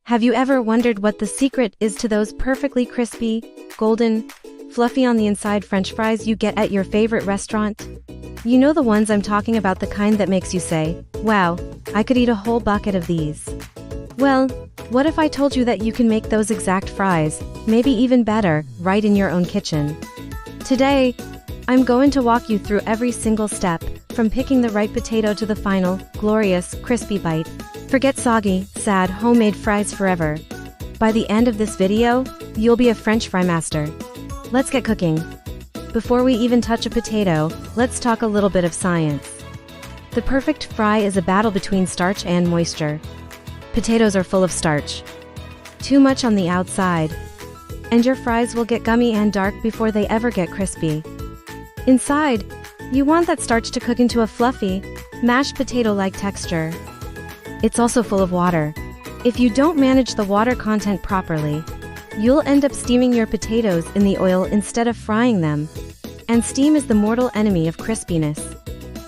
Have you ever wondered what the secret is to those perfectly crispy, golden, fluffy on the inside French fries you get at your favorite restaurant? You know the ones I'm talking about, the kind that makes you say, "Wow, I could eat a whole bucket of these." Well, what if I told you that you can make those exact fries, maybe even better, right in your own kitchen? Today, I'm going to walk you through every single step, from picking the right potato to the final, glorious, crispy bite. Forget soggy, sad, homemade fries forever. By the end of this video, you'll be a French fry master. Let's get cooking. Before we even touch a potato, let's talk a little bit of science. The perfect fry is a battle between starch and moisture. Potatoes are full of starch. Too much on the outside, and your fries will get gummy and dark before they ever get crispy. Inside, you want that starch to cook into a fluffy, mashed potato-like texture. It's also full of water. If you don't manage the water content properly, you'll end up steaming your potatoes in the oil instead of frying them. And steam is the mortal enemy of crispiness.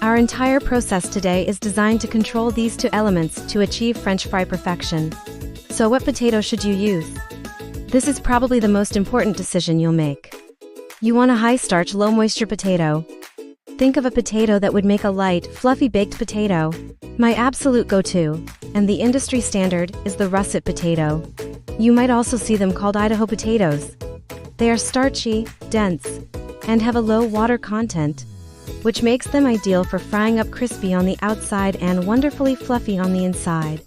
Our entire process today is designed to control these two elements to achieve French fry perfection. So what potato should you use? This is probably the most important decision you'll make. You want a high-starch, low-moisture potato. Think of a potato that would make a light, fluffy baked potato. My absolute go-to, and the industry standard, is the russet potato. You might also see them called Idaho potatoes. They are starchy, dense, and have a low water content, which makes them ideal for frying up crispy on the outside and wonderfully fluffy on the inside.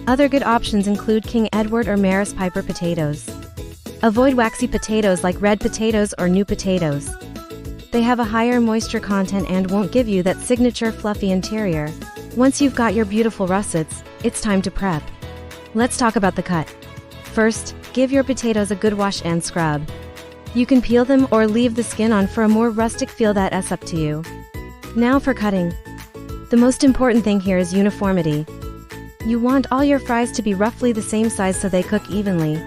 Other good options include King Edward or Maris Piper potatoes. Avoid waxy potatoes like red potatoes or new potatoes. They have a higher moisture content and won't give you that signature fluffy interior. Once you've got your beautiful russets, it's time to prep. Let's talk about the cut. First, give your potatoes a good wash and scrub. You can peel them or leave the skin on for a more rustic feel, that's up to you. Now for cutting. The most important thing here is uniformity. You want all your fries to be roughly the same size so they cook evenly.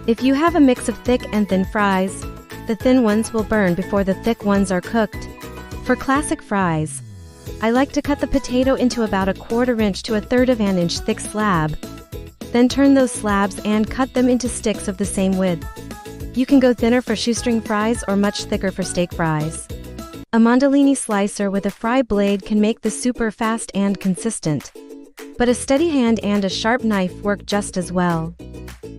If you have a mix of thick and thin fries, the thin ones will burn before the thick ones are cooked. For classic fries, I like to cut the potato into about 1/4 inch to 1/3 of an inch thick slab. Then turn those slabs and cut them into sticks of the same width. You can go thinner for shoestring fries or much thicker for steak fries. A Mondolini slicer with a fry blade can make this super fast and consistent. But a steady hand and a sharp knife work just as well.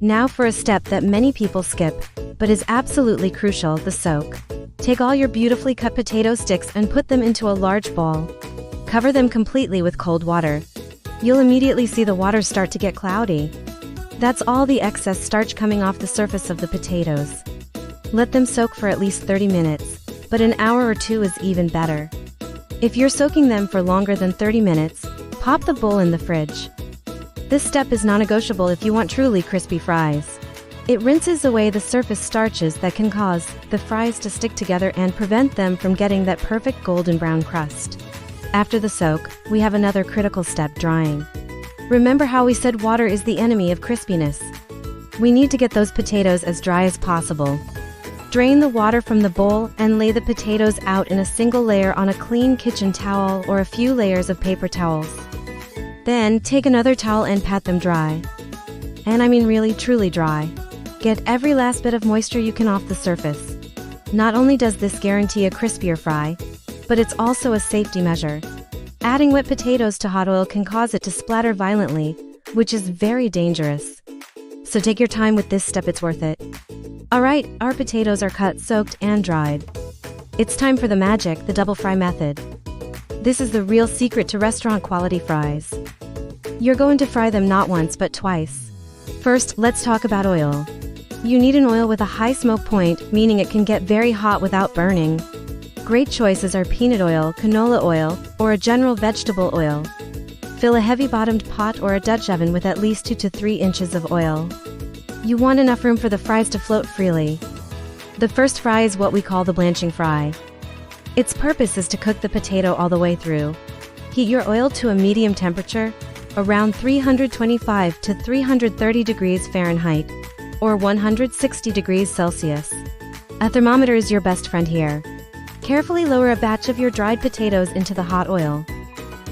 Now for a step that many people skip, but is absolutely crucial, the soak. Take all your beautifully cut potato sticks and put them into a large bowl. Cover them completely with cold water. You'll immediately see the water start to get cloudy. That's all the excess starch coming off the surface of the potatoes. Let them soak for at least 30 minutes, but an hour or two is even better. If you're soaking them for longer than 30 minutes, pop the bowl in the fridge. This step is non-negotiable if you want truly crispy fries. It rinses away the surface starches that can cause the fries to stick together and prevent them from getting that perfect golden brown crust. After the soak, we have another critical step: drying. Remember how we said water is the enemy of crispiness? We need to get those potatoes as dry as possible. Drain the water from the bowl and lay the potatoes out in a single layer on a clean kitchen towel or a few layers of paper towels. Then, take another towel and pat them dry. And I mean really, truly dry. Get every last bit of moisture you can off the surface. Not only does this guarantee a crispier fry, but it's also a safety measure. Adding wet potatoes to hot oil can cause it to splatter violently, which is very dangerous. So take your time with this step, it's worth it. Alright, our potatoes are cut, soaked, and dried. It's time for the magic, the double fry method. This is the real secret to restaurant quality fries. You're going to fry them not once but twice. First, let's talk about oil. You need an oil with a high smoke point, meaning it can get very hot without burning. Great choices are peanut oil, canola oil, or a general vegetable oil. Fill a heavy-bottomed pot or a Dutch oven with at least 2 to 3 inches of oil. You want enough room for the fries to float freely. The first fry is what we call the blanching fry. Its purpose is to cook the potato all the way through. Heat your oil to a medium temperature, around 325 to 330 degrees Fahrenheit, or 160 degrees Celsius. A thermometer is your best friend here. Carefully lower a batch of your dried potatoes into the hot oil.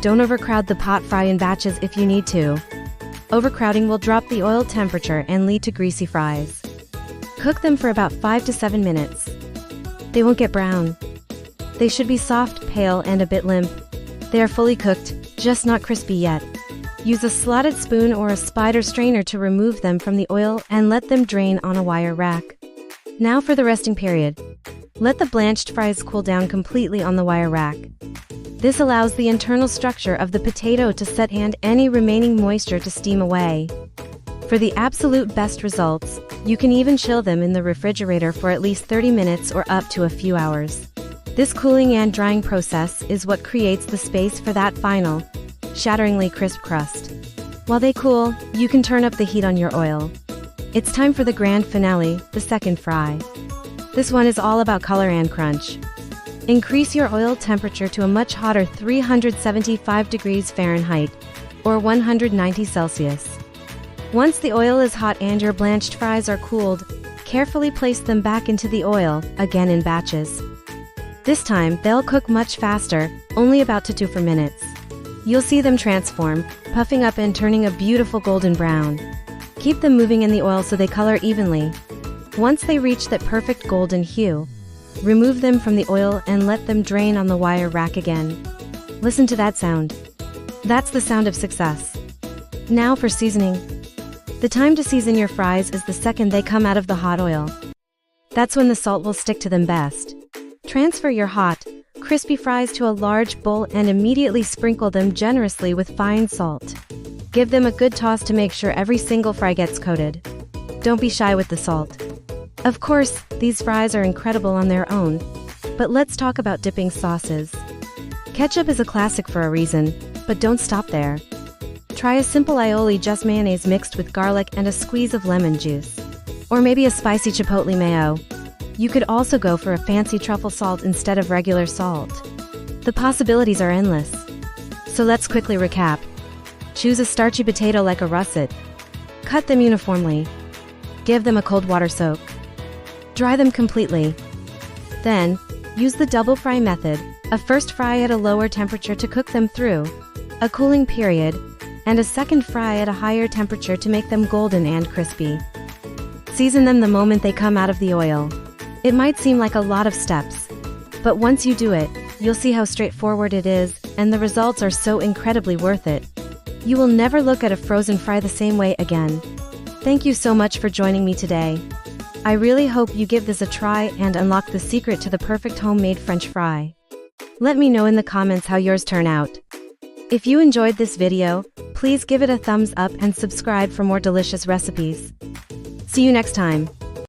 Don't overcrowd the pot, fry in batches if you need to. Overcrowding will drop the oil temperature and lead to greasy fries. Cook them for about 5 to 7 minutes. They won't get brown. They should be soft, pale, and a bit limp. They are fully cooked, just not crispy yet. Use a slotted spoon or a spider strainer to remove them from the oil and let them drain on a wire rack. Now for the resting period. Let the blanched fries cool down completely on the wire rack. This allows the internal structure of the potato to set and any remaining moisture to steam away. For the absolute best results, you can even chill them in the refrigerator for at least 30 minutes or up to a few hours. This cooling and drying process is what creates the space for that final, shatteringly crisp crust. While they cool, you can turn up the heat on your oil. It's time for the grand finale, the second fry. This one is all about color and crunch. Increase your oil temperature to a much hotter 375 degrees Fahrenheit, or 190 Celsius. Once the oil is hot and your blanched fries are cooled, carefully place them back into the oil, again in batches. This time, they'll cook much faster, only about 2 to 4 minutes. You'll see them transform, puffing up and turning a beautiful golden brown. Keep them moving in the oil so they color evenly. Once they reach that perfect golden hue, remove them from the oil and let them drain on the wire rack again. Listen to that sound. That's the sound of success. Now for seasoning. The time to season your fries is the second they come out of the hot oil. That's when the salt will stick to them best. Transfer your hot, crispy fries to a large bowl and immediately sprinkle them generously with fine salt. Give them a good toss to make sure every single fry gets coated. Don't be shy with the salt. Of course, these fries are incredible on their own, but let's talk about dipping sauces. Ketchup is a classic for a reason, but don't stop there. Try a simple aioli, just mayonnaise mixed with garlic and a squeeze of lemon juice. Or maybe a spicy chipotle mayo. You could also go for a fancy truffle salt instead of regular salt. The possibilities are endless. So let's quickly recap. Choose a starchy potato like a russet. Cut them uniformly. Give them a cold water soak. Dry them completely. Then, use the double fry method, a first fry at a lower temperature to cook them through, a cooling period, and a second fry at a higher temperature to make them golden and crispy. Season them the moment they come out of the oil. It might seem like a lot of steps, but once you do it, you'll see how straightforward it is, and the results are so incredibly worth it. You will never look at a frozen fry the same way again. Thank you so much for joining me today. I really hope you give this a try and unlock the secret to the perfect homemade French fry. Let me know in the comments how yours turn out. If you enjoyed this video, please give it a thumbs up and subscribe for more delicious recipes. See you next time.